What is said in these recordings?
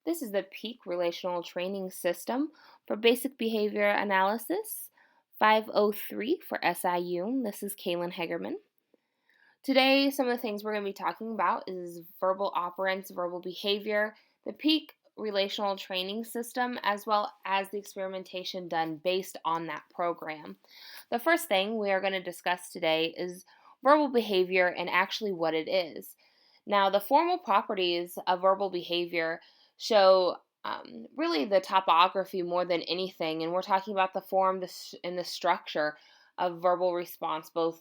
This is the PEAK Relational Training System for Basic Behavior Analysis, 503 for SIU. This is Kaylin Hegerman. Today, some of the things we're going to be talking about is verbal operants, verbal behavior, the PEAK Relational Training System, as well as the experimentation done based on that program. The first thing we are going to discuss today is verbal behavior and actually what it is. Now, the formal properties of verbal behavior show really the topography more than anything, and we're talking about the form and the structure of verbal response, both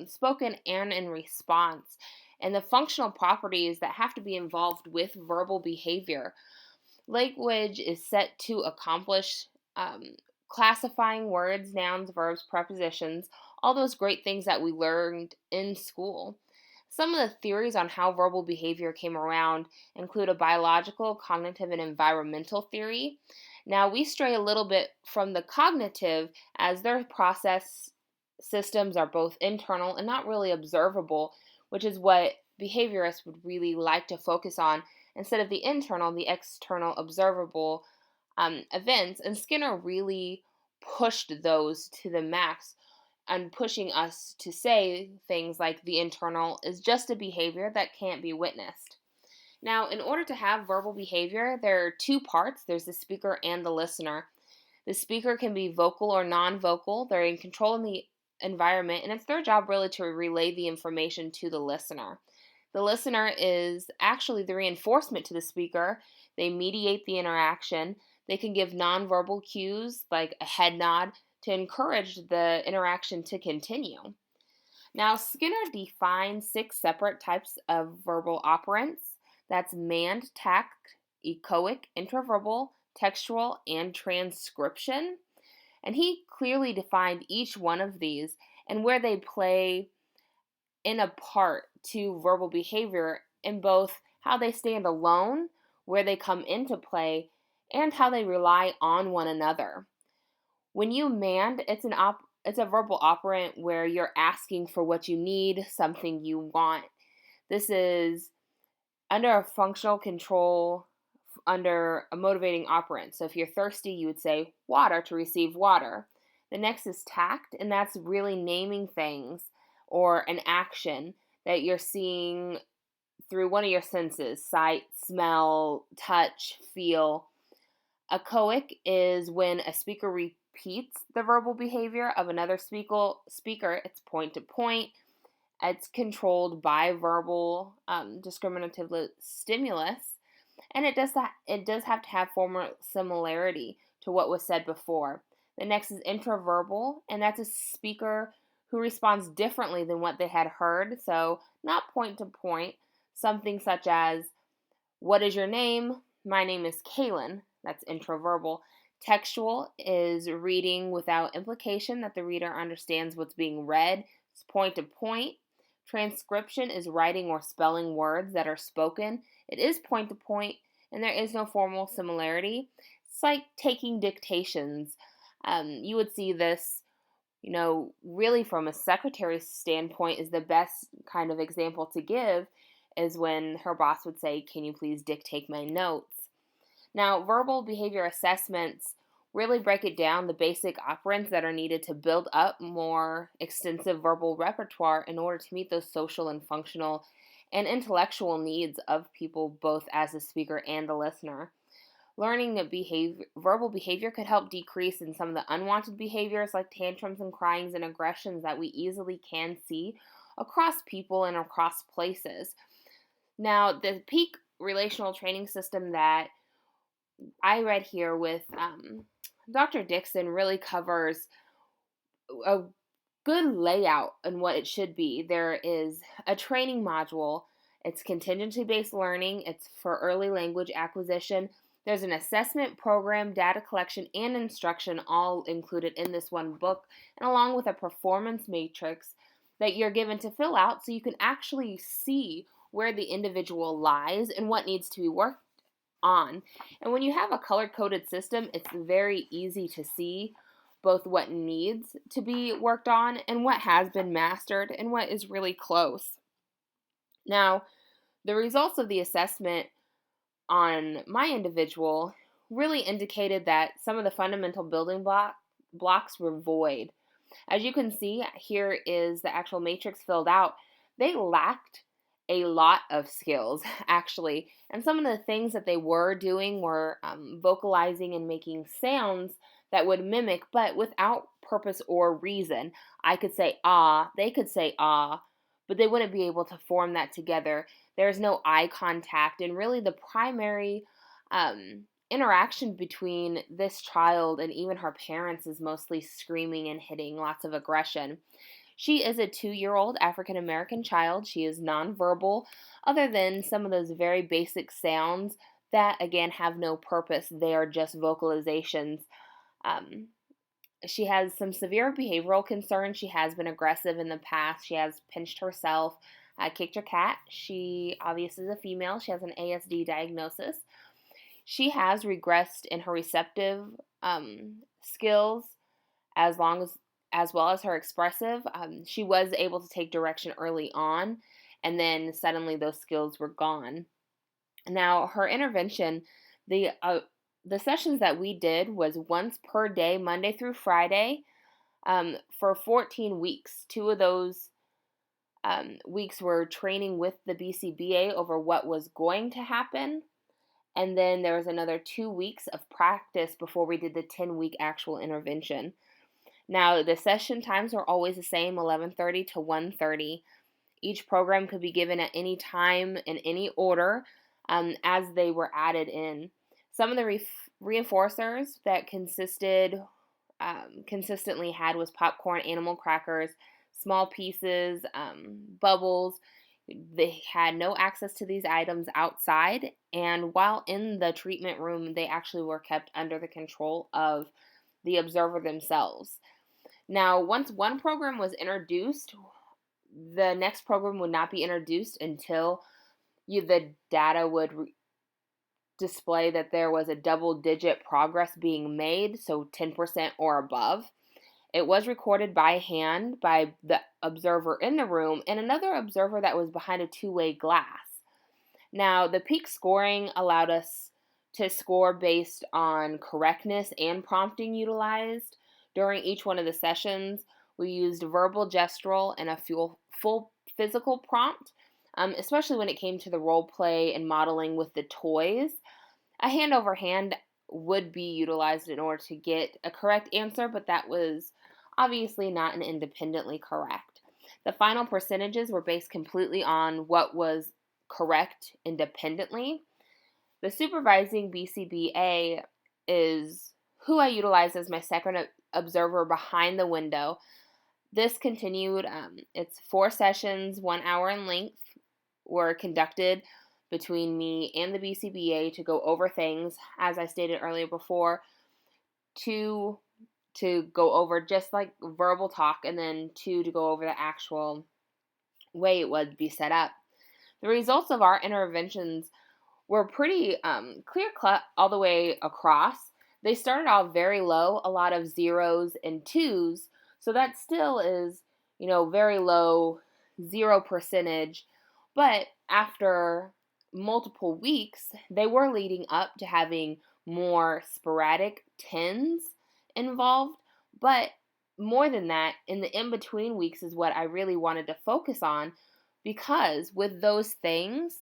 spoken and in response, and the functional properties that have to be involved with verbal behavior. Language is set to accomplish classifying words, nouns, verbs, prepositions, all those great things that we learned in school. Some of the theories on how verbal behavior came around include a biological, cognitive, and environmental theory. Now, we stray a little bit from the cognitive as their process systems are both internal and not really observable, which is what behaviorists would really like to focus on instead of the internal, the external observable events. And Skinner really pushed those to the max and pushing us to say things like the internal is just a behavior that can't be witnessed. Now, in order to have verbal behavior, there are two parts. There's the speaker and the listener. The speaker can be vocal or non-vocal. They're in control in the environment, and it's their job really to relay the information to the listener. The listener is actually the reinforcement to the speaker. They mediate the interaction. They can give non-verbal cues like a head nod to encourage the interaction to continue. Now, Skinner defines 6 separate types of verbal operants. That's manned, tact, echoic, intraverbal, textual, and transcription. And he clearly defined each one of these and where they play in a part to verbal behavior in both how they stand alone, where they come into play, and how they rely on one another. When you manned, it's a verbal operant where you're asking for what you need, something you want. This is under a functional control, under a motivating operant. So if you're thirsty, you would say water to receive water. The next is tact, and that's really naming things or an action that you're seeing through one of your senses: sight, smell, touch, feel. Echoic is when a speaker repeats the verbal behavior of another speaker. It's point to point. It's controlled by verbal discriminative stimulus, and it does have to have formal similarity to what was said before. The next is intraverbal, and that's a speaker who responds differently than what they had heard. So not point to point, something such as, "What is your name? My name is Kaylin." That's intraverbal. Textual is reading without implication that the reader understands what's being read. It's point to point. Transcription is writing or spelling words that are spoken. It is point to point, and there is no formal similarity. It's like taking dictations. You would see this, really from a secretary's standpoint is the best kind of example to give is when her boss would say, "Can you please dictate my notes?" Now, verbal behavior assessments really break it down, the basic operants that are needed to build up more extensive verbal repertoire in order to meet those social and functional and intellectual needs of people, both as the speaker and the listener. Learning verbal behavior could help decrease in some of the unwanted behaviors like tantrums and cryings and aggressions that we easily can see across people and across places. Now, the PEAK relational training system that I read here with Dr. Dixon really covers a good layout and what it should be. There is a training module. It's contingency-based learning. It's for early language acquisition. There's an assessment program, data collection, and instruction all included in this one book, and along with a performance matrix that you're given to fill out so you can actually see where the individual lies and what needs to be worked on. And when you have a color-coded system, it's very easy to see both what needs to be worked on and what has been mastered and what is really close. Now, the results of the assessment on my individual really indicated that some of the fundamental building blocks were void. As you can see, here is the actual matrix filled out. They lacked a lot of skills, actually. And some of the things that they were doing were vocalizing and making sounds that would mimic, but without purpose or reason. I could say ah, they could say ah, but they wouldn't be able to form that together. There's no eye contact, and really the primary interaction between this child and even her parents is mostly screaming and hitting, lots of aggression. She is a 2-year-old African American child. She is nonverbal, other than some of those very basic sounds that, again, have no purpose. They are just vocalizations. Um, she has some severe behavioral concerns. She has been aggressive in the past. She has pinched herself, kicked her cat. She obviously is a female. She has an ASD diagnosis. She has regressed in her receptive skills as well as her expressive. She was able to take direction early on, and then suddenly those skills were gone. Now, her intervention, the sessions that we did was once per day, Monday through Friday, for 14 weeks. 2 of those weeks were training with the BCBA over what was going to happen. And then there was another 2 weeks of practice before we did the 10-week actual intervention. Now, the session times were always the same, 11:30 to 1:30. Each program could be given at any time in any order as they were added in. Some of the reinforcers that consistently had was popcorn, animal crackers, small pieces, bubbles. They had no access to these items outside, and while in the treatment room, they actually were kept under the control of the observer themselves. Now, once one program was introduced, the next program would not be introduced until the data would display that there was a double-digit progress being made, so 10% or above. It was recorded by hand by the observer in the room and another observer that was behind a two-way glass. Now, the peak scoring allowed us to score based on correctness and prompting utilized. During each one of the sessions, we used verbal, gestural, and a full physical prompt, especially when it came to the role play and modeling with the toys. A hand over hand would be utilized in order to get a correct answer, but that was obviously not an independently correct. The final percentages were based completely on what was correct independently. The supervising BCBA is who I utilize as my second observer behind the window. This continued, it's 4 sessions, 1 hour in length, were conducted between me and the BCBA to go over things, as I stated earlier before, to go over just like verbal talk, and then 2 to go over the actual way it would be set up. The results of our interventions were pretty clear-cut all the way across. They started off very low, a lot of 0s and 2s, so that still is, very low, 0%, but after multiple weeks, they were leading up to having more sporadic 10s involved, but more than that, in the in-between weeks is what I really wanted to focus on, because with those things,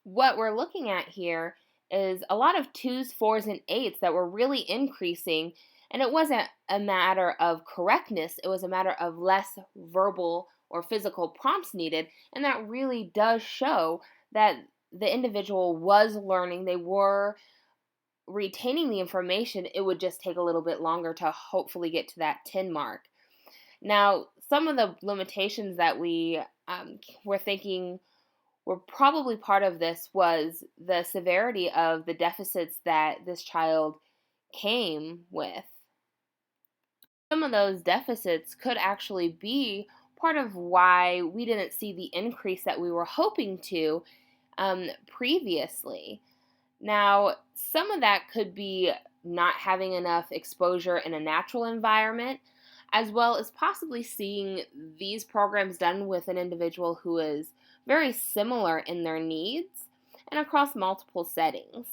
what we're looking at here is a lot of 2s, 4s, and 8s that were really increasing, and it wasn't a matter of correctness, it was a matter of less verbal or physical prompts needed, and that really does show that the individual was learning, they were retaining the information. It would just take a little bit longer to hopefully get to that 10 mark. Now, some of the limitations that we were thinking were probably part of this was the severity of the deficits that this child came with. Some of those deficits could actually be part of why we didn't see the increase that we were hoping to previously. Now, some of that could be not having enough exposure in a natural environment, as well as possibly seeing these programs done with an individual who is very similar in their needs. and across multiple settings.